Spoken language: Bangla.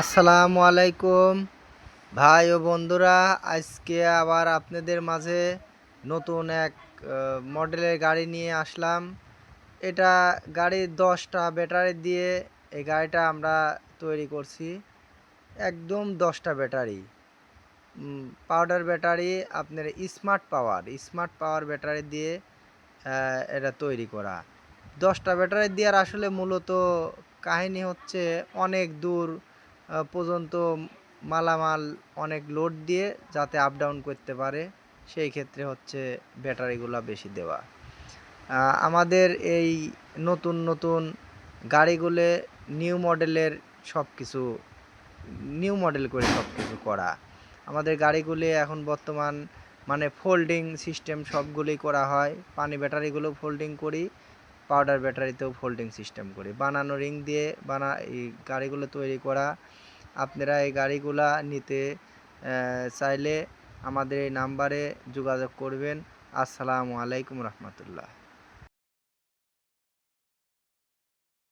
আসসালামু আলাইকুম ভাই ও বন্ধুরা। আজকে আবার আপনাদের মাঝে নতুন এক মডেলের গাড়ি নিয়ে আসলাম। এটা গাড়ির 10টা ব্যাটারি দিয়ে এই গাড়িটা আমরা তৈরি করছি। একদম 10টা ব্যাটারি, পাউডার ব্যাটারি, আপনার স্মার্ট পাওয়ার ব্যাটারি দিয়ে এটা তৈরি করা। 10টা ব্যাটারি দেওয়ার আসলে মূলত কাহিনী হচ্ছে অনেক দূর পর্যন্ত মালামাল অনেক লোড দিয়ে যাতে আপ ডাউন করতে পারে, সেই ক্ষেত্রে হচ্ছে ব্যাটারিগুলো বেশি দেওয়া। আমাদের এই নতুন নতুন গাড়িগুলো সব কিছু নিউ মডেল করে সব কিছু করা। আমাদের গাড়িগুলি এখন বর্তমান মানে ফোল্ডিং সিস্টেম সবগুলি করা হয়। পানি ব্যাটারিগুলো ফোল্ডিং করি, পাউডার ব্যাটারিতেও ফোল্ডিং সিস্টেম করি, বানানো রিং দিয়ে এই গাড়িগুলো তৈরি করা। আপনারা এই গাড়িগুলা নিতে চাইলে আমাদের এই নাম্বারে যোগাযোগ করবেন। আসসালামু আলাইকুম রহমতুল্লাহ।